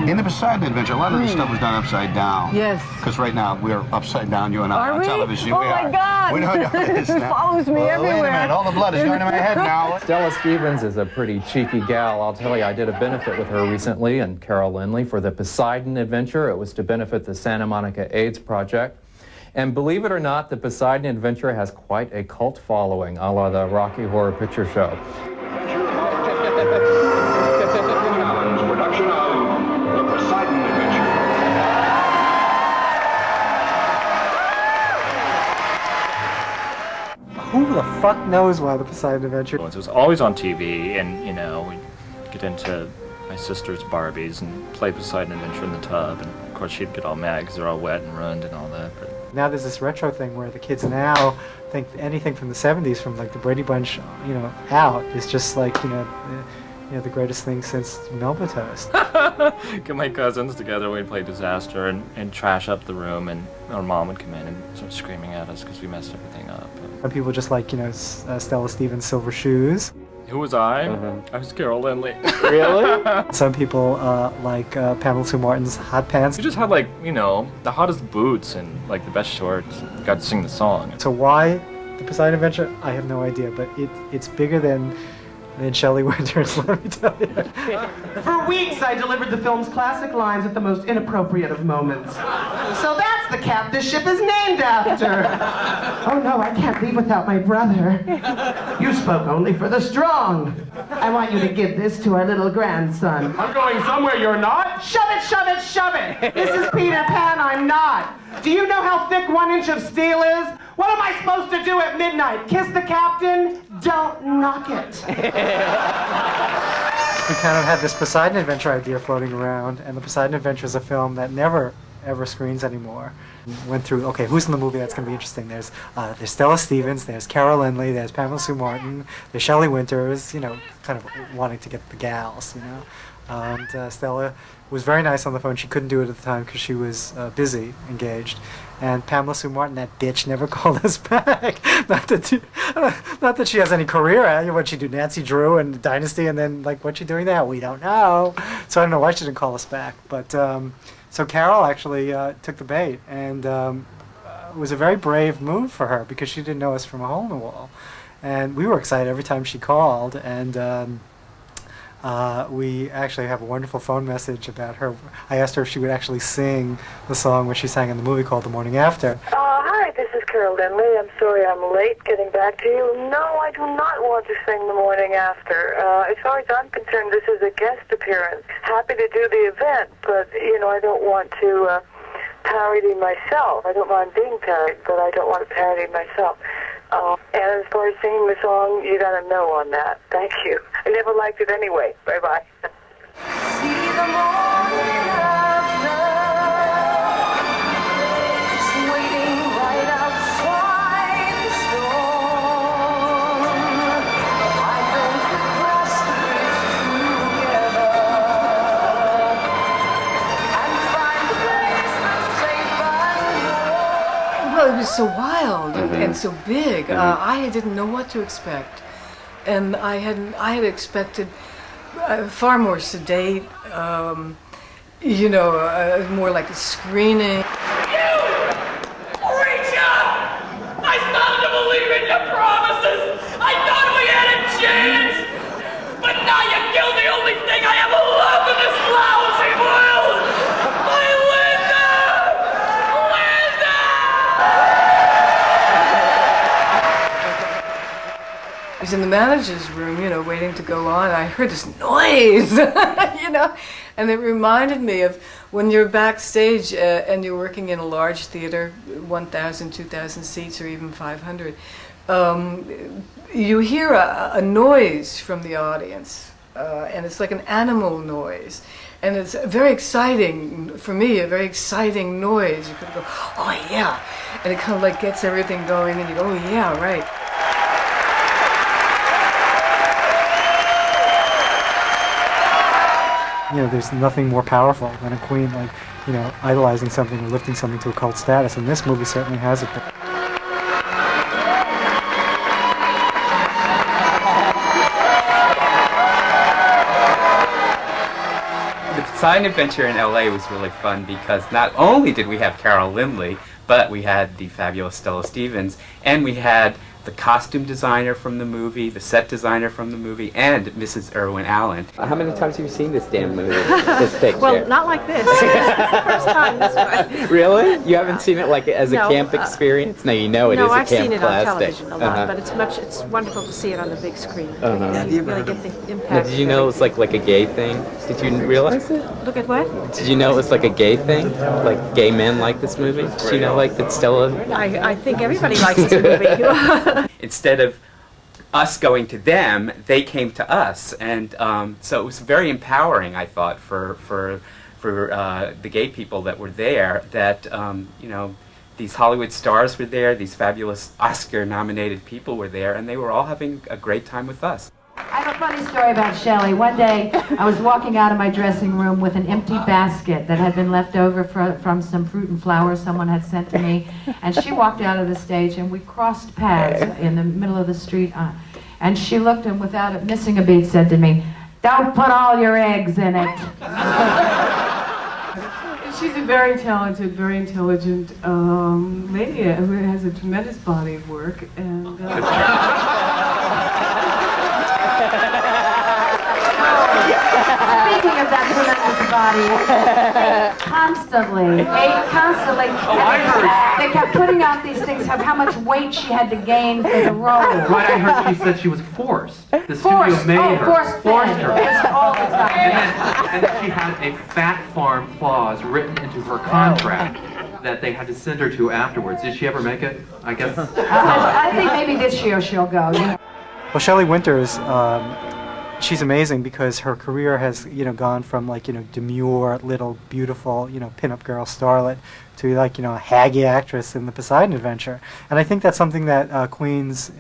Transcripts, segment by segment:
In the Poseidon Adventure, a lot of this stuff was done upside down. Yes. Because right now, we're upside down, you and I, on television. Oh, we my are. God. We don't know this It now. follows me everywhere. Wait a minute, all the blood is going to my head now. Stella Stevens is a pretty cheeky gal. I'll tell you, I did a benefit with her recently and Carol Lynley for the Poseidon Adventure. It was to benefit the Santa Monica AIDS Project. And believe it or not, the Poseidon Adventure has quite a cult following, a la the Rocky Horror Picture Show. Production of the Poseidon Adventure. Who the fuck knows why the Poseidon Adventure? It was always on TV, and you know, we'd get into my sister's Barbies and play Poseidon Adventure in the tub, and of course she'd get all mad because they're all wet and ruined and all that. But Now there's this retro thing where the kids now think anything from the 70s, from like the Brady Bunch, you know, out is just like, you know, the greatest thing since Melba Toast. get my cousins together, we'd play Disaster and trash up the room, and our mom would come in and start screaming at us because we messed everything up. Some people just like, you know, Stella Stevens' Silver Shoes. Who was I? I was Carol Lynley. Really? Some people like Pamela Sue Martin's Hot Pants. You just had, like, you know, the hottest boots and like the best shorts. You got to sing the song. So why the Poseidon Adventure? I have no idea, but it's bigger than Shelley Winters, let me tell you. For weeks, I delivered the film's classic lines at the most inappropriate of moments. So that's the cap this ship is named after. Oh no, I can't leave without my brother. You spoke only for the strong. I want you to give this to our little grandson. I'm going somewhere you're not. Shove it, shove it, shove it! This is Peter Pan, I'm not. Do you know how thick 1 inch of steel is? What am I supposed to do at midnight? Kiss the captain? Don't knock it. We kind of had this Poseidon Adventure idea floating around, and the Poseidon Adventure is a film that never, ever screens anymore. Went through, okay, who's in the movie that's going to be interesting? There's Stella Stevens, there's Carol Lynley, there's Pamela Sue Martin, there's Shelley Winters, you know, kind of wanting to get the gals, you know. And Stella was very nice on the phone. She couldn't do it at the time because she was busy, engaged. And Pamela Sue Martin, that bitch, never called us back. Not that she has any career. What'd she do? Nancy Drew and Dynasty, and then like what's she doing now? We don't know. So I don't know why she didn't call us back. But so Carol actually took the bait, and it was a very brave move for her because she didn't know us from a hole in the wall, and we were excited every time she called. And we actually have a wonderful phone message about her. I asked her if she would actually sing the song which she sang in the movie called The Morning After. Hi, this is Carol Lynley. I'm sorry I'm late getting back to you. No, I do not want to sing The Morning After. As far as I'm concerned, this is a guest appearance. Happy to do the event, but, you know, I don't want to parody myself. I don't mind being parodied, but I don't want to parody myself. And as far as singing the song, you got a no on that. Thank you. I never liked it anyway. Bye-bye. See the morning after, just waiting right outside the storm. I think the grass together and find a place that's safe and warm. Well, it was so wild and so big. I didn't know what to expect, and I had expected far more sedate, you know, more like a screening. Reach up! I started to believe in your promises. I thought we had a chance, but now you killed the only thing I ever loved in this lousy world. My Linda! Linda! I was in the manager's room, you know, waiting to go on. I heard this noise, you know, and it reminded me of when you're backstage and you're working in a large theater, 1,000, 2,000 seats, or even 500. You hear a noise from the audience, and it's like an animal noise. And it's very exciting, for me, a very exciting noise. You could go, oh yeah, and it kind of like gets everything going, and you go, oh yeah, right. You know, there's nothing more powerful than a queen, like, you know, idolizing something or lifting something to a cult status, and this movie certainly has it. The Poseidon Adventure in LA was really fun because not only did we have Carol Lynley, but we had the fabulous Stella Stevens, and we had the costume designer from the movie, the set designer from the movie, and Mrs. Irwin Allen. How many times have you seen this damn movie? This picture? Well, not like this. It's the first time this one. Really? You haven't seen it like as a camp experience? No, you know it is a camp I've seen it classic. on television a lot, but it's wonderful to see it on the big screen. You really get the impact. Now, did you know it was like a gay thing? Did you realize it? Look at what? Did you know it was like a gay thing? Like gay men like this movie? Did you know like that Stella? I think everybody likes this movie. Instead of us going to them, they came to us, and so it was very empowering, I thought, for the gay people that were there. That you know, these Hollywood stars were there, these fabulous Oscar-nominated people were there, and they were all having a great time with us. I have a funny story about Shelley. One day, I was walking out of my dressing room with an empty basket that had been left over from some fruit and flowers someone had sent to me, and she walked out of the stage, and we crossed paths in the middle of the street, and she looked and without missing a beat said to me, "Don't put all your eggs in it." She's a very talented, very intelligent lady who has a tremendous body of work, and Speaking of that tremendous body, constantly. They kept putting out these things of how much weight she had to gain for the role. Right, I heard she said she was forced. The studio made her. Forced her. Just all the time. And then she had a fat farm clause written into her contract that they had to send her to afterwards. Did she ever make it? I guess. I think maybe this year she'll go. You know. Well, Shelley Winters, she's amazing because her career has, gone from demure, little, beautiful, pinup girl starlet to a haggy actress in the Poseidon Adventure. And I think that's something that Queens,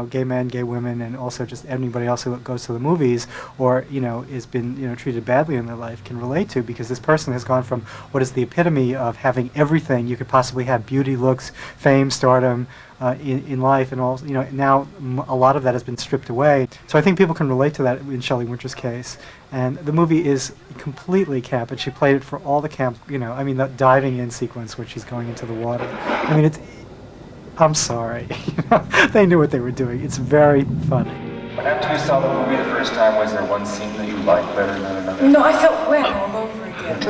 gay men, gay women, and also just anybody else who goes to the movies or, has been, treated badly in their life can relate to, because this person has gone from what is the epitome of having everything you could possibly have: beauty, looks, fame, stardom, in life, and all, now a lot of that has been stripped away. So I think people can relate to that in Shelley Winters' case. And the movie is completely camp, and she played it for all the camp, the diving in sequence where she's going into the water. I mean, I'm sorry. They knew what they were doing. It's very funny. When after you saw the movie the first time, was there one scene that you liked better than another? No, I felt wet all over again.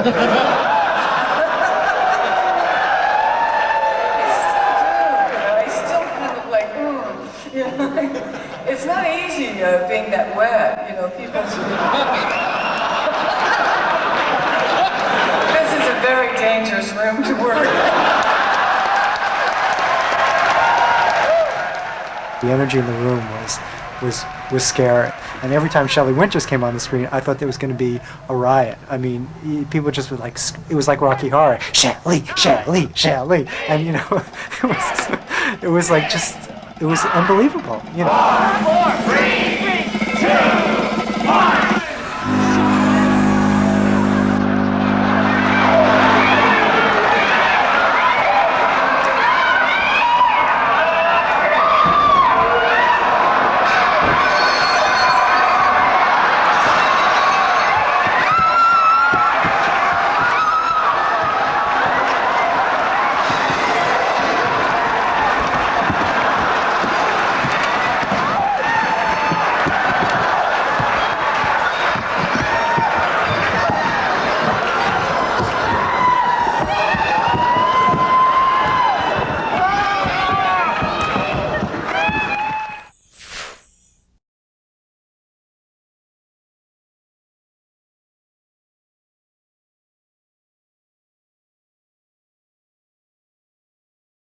It's not easy being that wet, people. This is a very dangerous room to work in. The energy in the room was scary. And every time Shelley Winters came on the screen, I thought there was going to be a riot. I mean, people just were like, it was like Rocky Horror. Shelley, Shelley, Shelley. And, it was like just... It was unbelievable, 4, 3, 2, 1.